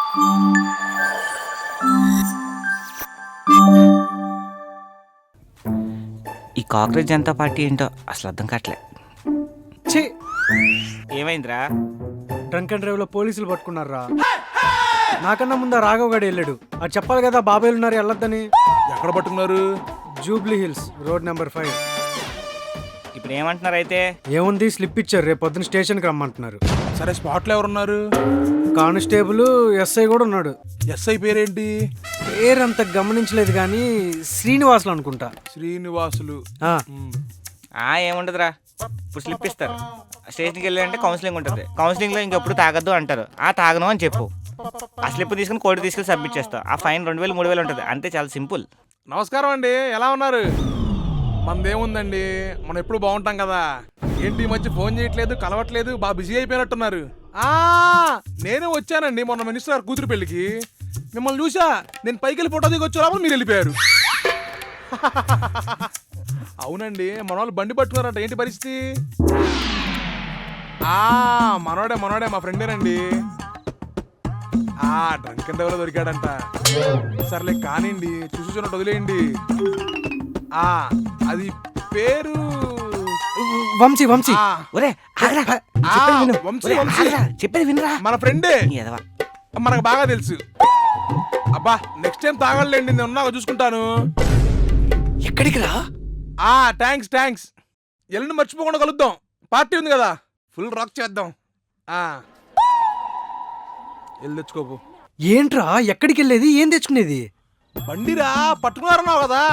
ఈ కాంగ్రెస్ జనతా పార్టీ ఏంటో అసలు అర్థం కావట్లే. ఛీ, ఏమైందిరా? డ్రంక్ అండ్ డ్రైవ్ లో పోలీసులు పట్టుకున్నారా? నాకన్నా ముందు రాఘవ్ గడి వెళ్ళాడు. అది చెప్పాలి కదా, బాబాయ్లు ఉన్నారు వెళ్ళొద్దని. ఎక్కడ పట్టుకున్నారు? Jubilee hills road number 5. ఇప్పుడు ఏమంటున్నారు అయితే? ఏముంది, స్లిప్ ఇచ్చారు, రేపు పొద్దున స్టేషన్కి రమ్మంటున్నారు. సరే, స్పాట్లో ఎవరున్నారు? కానిస్టేబుల్, ఎస్ఐ కూడా ఉన్నాడు. ఎస్ఐ పేరేంటి? పేరు అంత గమనించలేదు కానీ శ్రీనివాసులు అనుకుంటా. శ్రీనివాసులు. ఏముండదురా, ఇప్పుడు స్లిప్ ఇస్తారు. స్టేషన్కి వెళ్ళాలంటే కౌన్సిలింగ్ ఉంటుంది. కౌన్సిలింగ్లో ఇంకెప్పుడు తాగద్దు అంటారు. తాగను అని చెప్పు. ఆ స్లిప్ తీసుకుని కోర్టు తీసుకెళ్ళి సబ్మిట్ చేస్తావు. ఆ ఫైన్ 2000 3000 ఉంటుంది. అంతే, చాలా సింపుల్. నమస్కారం అండి, ఎలా ఉన్నారు? మనదేముందండి, మనం ఎప్పుడు బాగుంటాం కదా. ఏంటి ఈ మధ్య ఫోన్ చేయట్లేదు, కలవట్లేదు, బాగా బిజీ అయిపోయినట్టున్నారు. నేనే వచ్చానండి మొన్న మినిస్టర్ గారు కూతురు పెళ్లికి. మిమ్మల్ని చూసా, నేను పైకి వెళ్ళి ఫోటో దిగి వచ్చే లోపల మీరు వెళ్ళిపోయారు. అవునండి, మన వాళ్ళు బండి పట్టుకున్నారంట, ఏంటి పరిస్థితి? మనోడే మా ఫ్రెండేనండి. డ్రంక్ అండ్ డ్రైవ్లో దొరికాడంట. సర్లే కానివ్వండి, చూసి చూడటం వదిలేయండి. అది పేరు వంశీ. వంశీ ఒరే చెప్పేది వినరా, మన ఫ్రెండే, మనకు బాగా తెలుసు. అబ్బా, నెక్స్ట్ టైం తాగలేండి, నేను ఉన్నాక చూసుకుంటాను. ఎక్కడికి రా? థ్యాంక్స్. ఎల్లుండి మర్చిపోకుండా కలుద్దాం, పార్టీ ఉంది కదా, ఫుల్ రాక్ చేద్దాం. వెళ్ళి తెచ్చుకోపు. ఏంట్రా, ఎక్కడికి వెళ్ళేది, ఏం తెచ్చుకునేది? బండిరా, పట్టుకున్నారన్నావు కదా,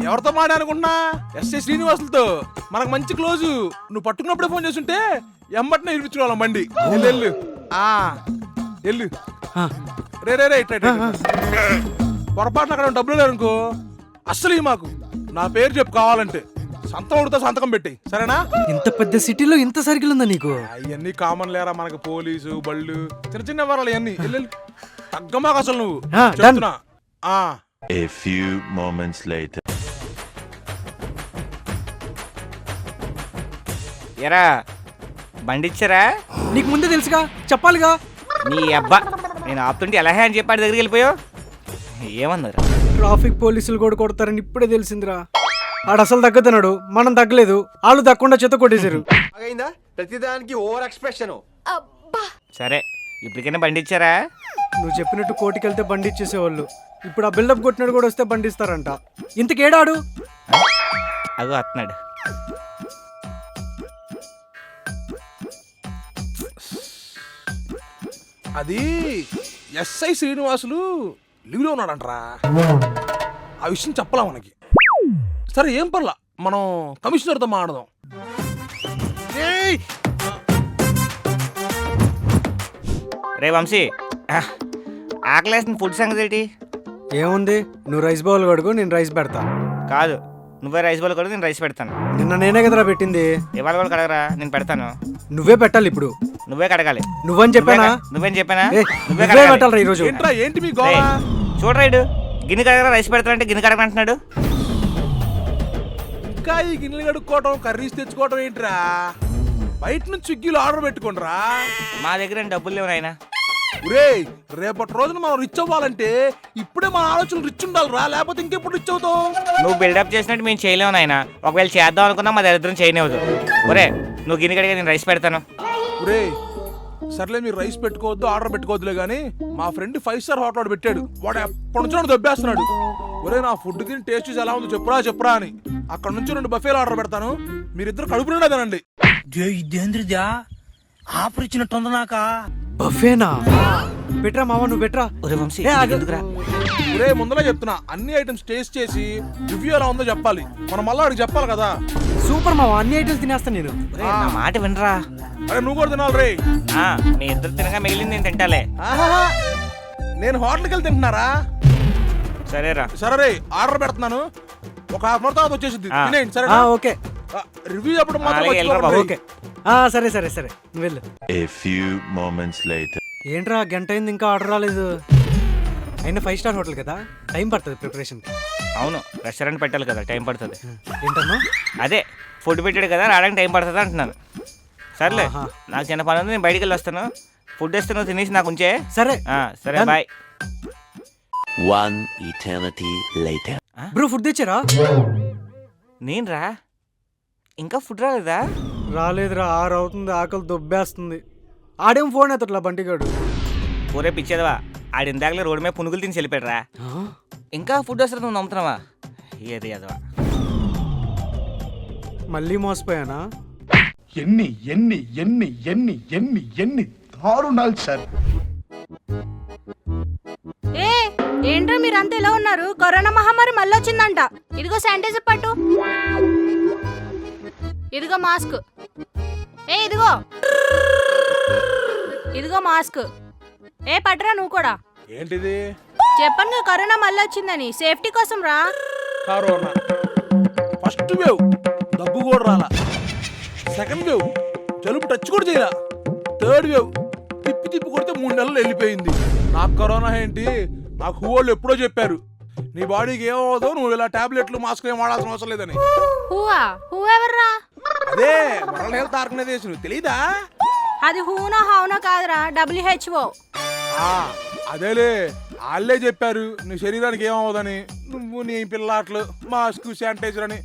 ఎవరితో మాట్లాడుకుంటున్నా? ఎస్ఐ శ్రీనివాసులతో, మనకు మంచి క్లోజు. నువ్వు పట్టుకున్నప్పుడే ఫోన్ చేస్తుంటే ఎంబటినే ఇరిపించుకోవాలి బండి. వెళ్ళు వెళ్ళు. రే పొరపాటున అక్కడ డబ్బులు లేరనుకో అస్సలు మాకు నా పేరు చెప్పు, కావాలంటే సంతకం ఉడితే సంతకం పెట్టి, సరేనా? ఇంత పెద్ద సిటీలో ఇంత సర్కిల్ ఉందా నీకు? అవన్నీ కామన్ లేరా, మనకు పోలీసు బళ్ళు చిన్న వ్యవహారాలు ఇవన్నీ. వెళ్ళు, తగ్గమాక అసలు నువ్వు చెప్తున్నా. A few moments later. ఎరా, బండి ఇచ్చారా? నీకు ముందే తెలుసుగా, చెప్పాలిగా. నీ అబ్బా, నేను ఆపుతుంటే ఎలా అని చెప్పాడు, దగ్గరికి వెళ్ళిపోయావు. ఏమన్నారు? ట్రాఫిక్ పోలీసులు కూడా కొడతారని ఇప్పుడే తెలిసిందిరా. ఆడు అసలు తగ్గదన్నాడు, మనం తగ్గలేదు, వాళ్ళు తగ్గకుండా చెత్త కొట్టేశారు. ప్రతిదానికి ఓవర్ ఎక్స్ప్రెషన్. సరే, ఇప్పటికైనా బండి ఇచ్చారా? నువ్వు చెప్పినట్టు కోర్టుకి వెళ్తే బండి ఇచ్చేసేవాళ్ళు. ఇప్పుడు ఆ బిల్డప్ కొట్టినాడు కూడా వస్తే బండి ఇస్తారంట. ఇంతకేడాడు? అగో వస్తున్నాడు. అది ఎస్ఐ శ్రీనివాసులు లీవ్లో ఉన్నాడంటరా. ఆ విషయం చెప్పలా మనకి. సరే, ఏం పర్లా, మనం కమిషనర్తో మాట్లాడదాం. రే వంశీ, ఆకలేసిన ఫుడ్ సంగతి ఏంటి? ఏముంది, నువ్వు రైస్ బౌల్ కడుగు, నేను రైస్ పెడతా. కాదు, నువ్వే రైస్ బౌల్ కడుగు, నేను రైస్ పెడతాను. నిన్న నేనే కదరా పెట్టింది. ఇవాళ కూడా కడగరా, నేను పెడతాను. నువ్వే పెట్టాలి ఇప్పుడు. నువ్వే కడగాలి. నువ్వేం చెప్పానా? నువ్వేం చెప్పానా? నువ్వే పెట్టాలరా ఈరోజు. ఏంటి మీ గోళ? చూడరాడు, గిన్నె కడగరా రైస్ పెడతానంటే గిన్నె కడగంటున్నాడు. ఇంకా ఈ గిన్నెలు కడుక్కోవటం, కర్రీస్ తెచ్చుకోవటం ఏంట్రా? బయట నుంచి స్విగ్గీలో ఆర్డర్ పెట్టుకోండిరా. మా దగ్గర డబ్బులు లేవు నాయనా. రేపటి రోజున మనం రిచ్ అవ్వాలంటే ఇప్పుడే మన ఆలోచనలు రిచ్ ఉండాలిరా, లేకపోతే ఇంకెప్పుడు రిచ్ అవుతావు? నువ్వు బిల్డప్ చేసినట్టు మేము చేయలేము నాయనా. ఒకవేళ చేద్దాం అనుకున్నా మా దరిద్రం చేయనివ్వదు. ఒరే, నువ్వు గిన్నె కడిగా నేను రైస్ పెడతాను. సర్లే, మీరు రైస్ పెట్టుకోవద్దు, ఆర్డర్ పెట్టుకోవద్దులే గానీ, మా ఫ్రెండ్ 5 స్టార్ హోటల్ పెట్టాడు. వాడు ఎప్పటి నుంచో నన్ను దొబ్బేస్తున్నాడు. నా ఫుడ్ తిని టేస్ట్ చూసి ఎలా ఉందో చెప్పురా అని. అక్కడ నుంచి 2 బఫేలు ఆర్డర్ పెడతాను, మీరిద్దరు కడుపు నిండా తినండి. ఇదేంద్రిదా ఆఫర్ ఇచ్చినట్టుంది నాక. బఫేనా? బెట్రా మావా, నువ్వు బెట్రా. ముందులో చెప్తున్నా, అన్ని ఐటమ్స్ టేస్ట్ చేసి రివ్యూ ఎలా ఉందో చెప్పాలి. మనం మళ్ళీ అడిగి చెప్పాలి కదా. సూపర్ మావా, అన్ని ఐటమ్స్ తినేస్తాను నేను. నా మాట వినరా. అరే, నువ్వు కూడా తినాలి. మీ ఇద్దరు తినగా మిగిలింది నేను తింటాలే. నేను హోటల్కి వెళ్ళి తింటున్నారా? సరేరా. సరే, ఆర్డర్ పెడుతున్నాను, ఒక హాఫ్ అన్ తర్వాత వచ్చేసింది. సరే, ఓకే. రివ్యూ అప్పుడు మాత్రం ఓకే. సరే సరే సరే, నువ్వు వెళ్ళు. A few moments later. ఏంట్రా, గంట అయింది ఇంకా ఆర్డర్ రాలేదు? అయినా 5 స్టార్ హోటల్ కదా, టైం పడుతుంది ప్రిపరేషన్. అవును, రెస్టారెంట్ పెట్టాలి కదా, టైం పడుతుంది. ఏంటన్నా? అదే ఫుడ్ పెట్టాడు కదా, రావడానికి టైం పడుతుంది అంటున్నాను. సర్లే, నాకు చిన్న పని ఉంది, నేను బయటికి వెళ్ళి వస్తాను. ఫుడ్ వేస్తే నువ్వు తినేసి నాకు ఉంచే. సరే సరే Done. Bye. One eternity later. Bro food తెచ్చారా? నేను రా, ఇంకా ఫుడ్ రాలేదా? రాలేదురా, 6 అవుతుంది, ఆకలి దొబ్బేస్తుంది. ఆడేం ఫోన్ ఎత్తట్లా బంటిగాడు. ఊరే పిచ్చేదవా, ఆడి ఇందాకలే రోడ్డు మీద పునుగులు తిని వెళ్ళిపోయాడురా. ఇంకా ఫుడ్ వస్తుంది నువ్వు నమ్ముతున్నావా? ఏది అదవా. మళ్ళీ మోసపోయానా? ఎన్ని ఎన్ని ఎన్ని ఎన్ని ఎన్ని ఎన్ని దారుణాలు సార్. ఏ ఏంట్రా మీరంతా ఇలా ఉన్నారు? కరోనా మహమ్మారి మళ్ళీ వచ్చిందంట. ఇదిగో శానిటైజర్ పట్టు, ఇదిగో మాస్క్, ఇదిగో మాస్క్. పట్టరా నువ్వు కూడా. ఏంటిది? చెప్పను కరోనా మళ్ళీ వచ్చిందని, సేఫ్టీ కోసం రా. కరోనా ఫస్ట్ వేవ్ దగ్గు కూడా రాలా, సెకండ్ వేవ్ జలుబు టచ్ కూడా చేయలా, థర్డ్ వేవ్ తిప్పి తిప్పి కొడితే 3 నెలలు వెళ్ళిపోయింది. నాకు కరోనా ఏంటి, నాకు వాళ్ళు ఎప్పుడో చెప్పారు నీ బాడీకి ఏమవుదో, నువ్వు ఇలా టాబ్లెట్లు మాస్క్ ఏం వాడాల్సిన అవసరం లేదని. హూ ఎవర్రా? అదే వరల్డ్ హెల్త్ ఆర్గనైజేషన్, తెలీదా? అది హూనా హౌనా కాదురా, WHO. అదేలే, వాళ్ళే చెప్పారు నీ శరీరానికి ఏమవుదని. నువ్వు నీ పిల్లాట్లు మాస్క్ శానిటైజర్ అని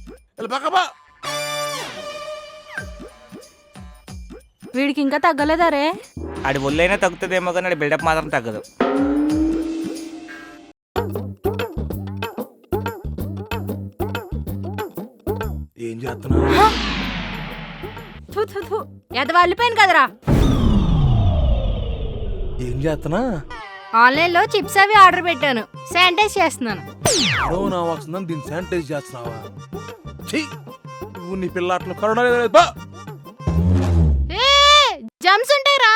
పక్కబా. వీడికి ఇంకా తగ్గలేదా రే? ఆడి ఒళ్ళైనా తగ్గుతుందేమో కానీ ఆడి బిల్డప్ మాత్రం తగ్గదు. ఏం చేస్తున్నా? ఎదవాళ్ళిపోయాను కదరా. ఏం చేస్తున్నా? ఆన్లైన్లో చిప్స్ అవి ఆర్డర్ పెట్టాను, శానిటైజ్ చేస్తున్నాను. కరోనా వస్తుందని దీన్ని శానిటైజ్ చేస్తున్నావా? చెయ్యి, నువ్వు నీ పిల్లాట్లు కరోనా జమ్స్ ఉంటాయిరా.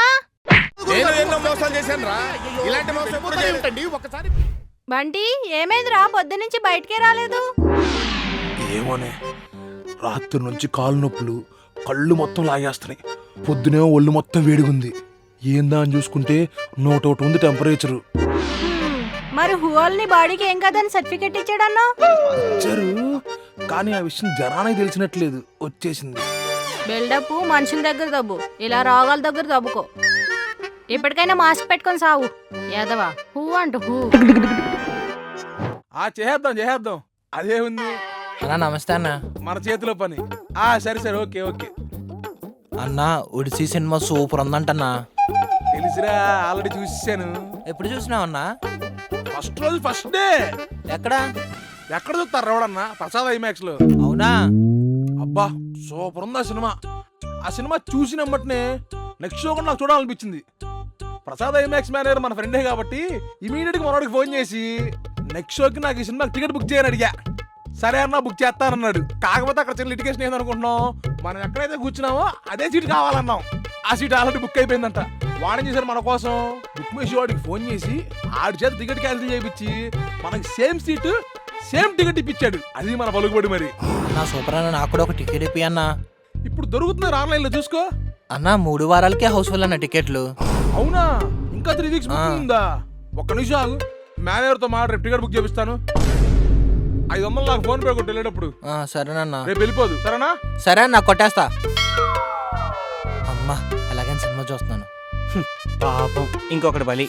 బంటి ఏమైందిరా, పొద్దు నుంచి బయటకే రాలేదు? ఏమోనే, రాత్రి నుంచి కాళ్ళు నొప్పులు, కళ్ళు మొత్తం లాగేస్తున్నాయి. పొద్దునే ఒళ్ళు మొత్తం వేడిగుంది. ఏందా అని చూసుకుంటే 101 ఉంది టెంపరేచరు. మరి హువాల్ని బాడీకి ఏం కదని సర్టిఫికెట్ ఇచ్చాడన్నా? ఇచ్చారు, కానీ ఆ విషయం జనానికి తెలిసినట్లేదు, వచ్చేసింది. బిల్డప్ మనుషుల దగ్గర దబ్బు, ఇలా రోగాల దగ్గర దబ్బుకో. ఇప్పటికైనా మాస్క్ పెట్టుకొని సావు యాదవా. హూ అంటూ హూ. చేద్దాం, అదే ఉంది. అన్నా నమస్తే అన్న. మన చేతిలో పని. సరే ఓకే. అన్నా ఒడిసి సినిమా సూపర్ ఉందంటన్నా. తెలుసురా, ఆల్రెడీ చూసాను. ఎప్పుడు చూసినావన్నా? ఫస్ట్ రోజు ఫస్ట్ డే. ఎక్కడ చూస్తారు రవడన్నా? ప్రసాద్ ఐమాక్స్ లో. అవునా? అబ్బా సూపర్ ఉంది ఆ సినిమా చూసినమ్మటనే నెక్స్ట్ షో కూడా నాకు చూడాలనిపించింది. ప్రసాద్ ఐమాక్స్ మేనేజర్ మన ఫ్రెండే కాబట్టి ఇమీడియట్ గా మనోడికి ఫోన్ చేసి నెక్స్ట్ షోకి నాకు ఈ సినిమాకి టికెట్ బుక్ చేయని అడిగా. సరే అన్నా బుక్ చేస్తానన్నాడు. కాకపోతే అక్కడ చిన్న లిటికేషన్ ఏందనుకుంటున్నాం, మనం ఎక్కడైతే కూర్చున్నామో అదే సీట్ కావాలన్నాం. ఆ సీట్ ఆల్రెడీ బుక్ అయిపోయిందంట. వాడేం చేశారు, మన కోసం బుక్ చేసి వాడికి ఫోన్ చేసి ఆడి చేత టికెట్ క్యాన్సిల్ చేయించి మనకి సేమ్ సీటు సేమ్ టికెట్ ఇప్పించాడు. అది మన పలుకుబడి. మరి నా సూపర్ అన్న, నాకు కూడా ఒక టికెట్ ఇప్పి అన్నా. ఇప్పుడు దొరుకుతున్నారు ఆన్లైన్ లో, చూసుకో అన్నా. 3 వారాలకే హౌస్ఫుల్ అన్న టికెట్లు. అవునా? ఇంకా 3 వీక్స్ బుకింగ్ ఉందా? ఒక్క నిమిషం ఆగు, మేనేజర్ తో రేపు టికెట్ బుక్ చేపిస్తాను. 500 నాకు ఫోన్ పే కొట్టి వెళ్ళేటప్పుడు. సరేనన్నా, రేపు వెళ్ళిపోదు సరేనా? సరే అన్న, కొట్టేస్తా. అమ్మా అలాగే సినిమా చూస్తున్నాను. పాపం. ఇంకొకటి బలి.